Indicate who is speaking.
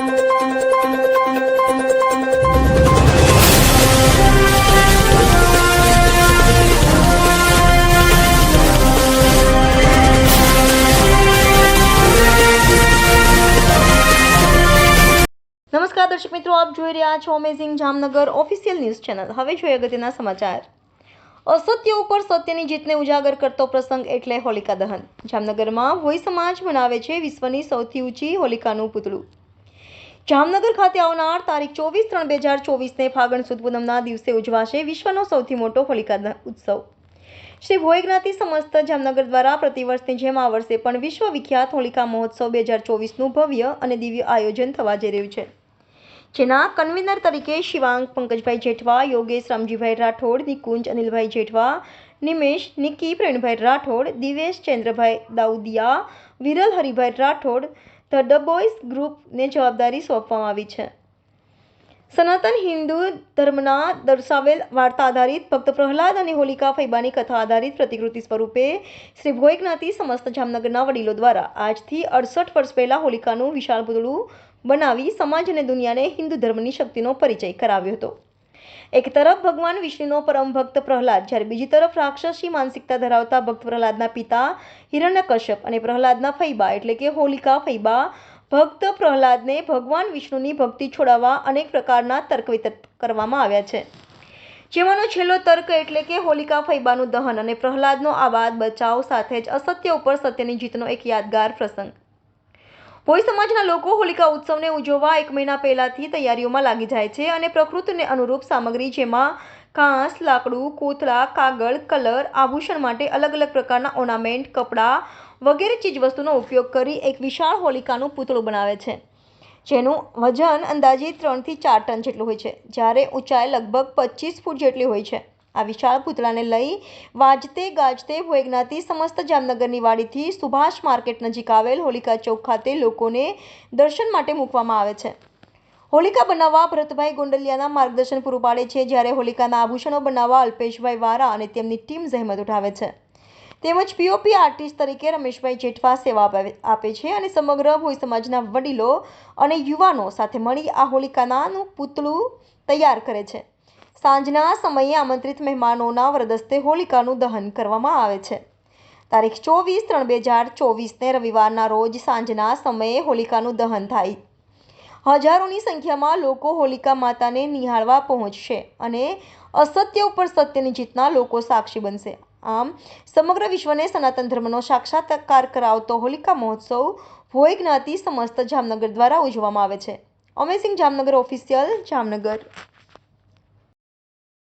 Speaker 1: નમસ્કાર દર્શક મિત્રો, આપ જોઈ રહ્યા છો amazing Jamnagar official news channel. હવે જોઈએ અગત્યના સમાચાર। અસત્ય ઉપર સત્યની જીતને ઉજાગર કરતો પ્રસંગ એટલે હોલિકા દહન। જામનગરમાં ભોઈ સમાજ બનાવે છે વિશ્વની સૌથી ઊંચી હોલિકાનું પૂતળું। જામનગર ખાતે આવનાર તારીખ 24/3/2024ને ફાગણ સુદ પૂનમના દિવસે ઉજવાશે વિશ્વનો સૌથી મોટો હોલિકા ઉત્સવ। શ્રી ભોઈ જ્ઞાતિ સમસ્ત જામનગર દ્વારા પ્રતિવર્ષની જેમ આ વર્ષે પણ વિશ્વ વિખ્યાત હોલિકા મહોત્સવ 2024નું ભવ્ય અને દિવ્ય આયોજન થવા જઈ રહ્યું છે, જેના કન્વીનર તરીકે શિવાંગ પંકજભાઈ જેઠવા, યોગેશ રામજીભાઈ રાઠોડ, નિકુંજ અનિલભાઈ જેઠવા, નિમેશ નિકી પ્રેણભાઈ રાઠોડ, દિવેશ ચેન્દ્રભાઈ દાઉદિયા, વિરલ હરિભાઈ રાઠોડ ધ ડબોઇસ ગ્રુપને જવાબદારી સોંપવામાં આવી છે। સનાતન હિન્દુ ધર્મના દર્શાવેલ વાર્તા આધારિત ભક્ત પ્રહલાદ અને હોલિકા ફૈબાની કથા આધારિત પ્રતિકૃતિ સ્વરૂપે શ્રી ભોઈ જ્ઞાતિ સમસ્ત જામનગરના વડીલો દ્વારા આજથી 68 વર્ષ પહેલા હોલિકાનું વિશાળ પૂતળું બનાવી સમાજ અને દુનિયાને હિન્દુ ધર્મની શક્તિનો પરિચય કરાવ્યો હતો। એક તરફ ભગવાન વિષ્ણુનો પરમ ભક્ત પ્રહલાદ, જ્યારે બીજી તરફ રાક્ષસી માનસિકતા ધરાવતા ભક્ત પ્રહલાદના પિતા હિરણ્યકશ્યપ અને પ્રહલાદના ફૈબા એટલે કે હોલિકા ફૈબા ભક્ત પ્રહલાદને ભગવાન વિષ્ણુની ભક્તિ છોડાવવા અનેક પ્રકારના તર્ક વિતર્ક કરવામાં આવ્યા છે, જેમાંનો છેલ્લો તર્ક એટલે કે હોલિકા ફૈબાનું દહન અને પ્રહલાદનો આબાદ બચાવ સાથે જ અસત્ય ઉપર સત્યની જીતનો એક યાદગાર પ્રસંગ। ભોઈ સમાજના લોકો હોલિકા ઉત્સવને ઉજવવા 1 મહિના પહેલાથી તૈયારીઓમાં લાગી જાય છે અને પ્રકૃતિને અનુરૂપ સામગ્રી જેમાં ઘાસ, લાકડું, કોથળા, કાગળ, કલર, આભૂષણ માટે અલગ અલગ પ્રકારના ઓર્નામેન્ટ, કપડાં વગેરે ચીજવસ્તુનો ઉપયોગ કરી એક વિશાળ હોલિકાનું પૂતળું બનાવે છે, જેનું વજન અંદાજિત 3 થી 4 ટન જેટલું હોય છે, જ્યારે ઊંચાઈ લગભગ 25 ફૂટ જેટલી હોય છે। આ વિશાળ પૂતળાને લઈ વાજતે ગાજતે ભોઈ જ્ઞાતિ સમસ્ત જામનગરની વાડીથી સુભાષ માર્કેટ નજીક આવેલ હોલિકા ચોક ખાતે લોકોને દર્શન માટે મૂકવામાં આવે છે। હોલિકા બનાવવા ભરતભાઈ ગોંડલિયાના માર્ગદર્શન પૂરું પાડે છે, જ્યારે હોલિકાના આભૂષણો બનાવવા અલ્પેશભાઈ વારા અને તેમની ટીમ જહેમત ઉઠાવે છે, તેમજ પીઓપી આર્ટિસ્ટ તરીકે રમેશભાઈ જેઠવા સેવા આપે છે અને સમગ્ર ભોઈ સમાજના વડીલો અને યુવાનો સાથે મળી આ હોલિકાનું પૂતળું તૈયાર કરે છે। સાંજના સમયે આમંત્રિત મહેમાનોના વરદસ્તે હોલિકાનું દહન કરવામાં આવે છે। તારીખ 24/3/2024ને રવિવારના રોજ સાંજના સમયે હોલિકાનું દહન થાય। હજારોની સંખ્યામાં લોકો હોલિકા માતાને નિહાળવા પહોંચશે અને અસત્ય ઉપર સત્યની જીતના લોકો સાક્ષી બનશે। આમ સમગ્ર વિશ્વને સનાતન ધર્મનો સાક્ષાત્કાર કરાવતો હોલિકા મહોત્સવ ભોઈ જ્ઞાતિ સમસ્ત જામનગર દ્વારા ઉજવવામાં આવે છે। Amazing Jamnagar official, Jamnagar.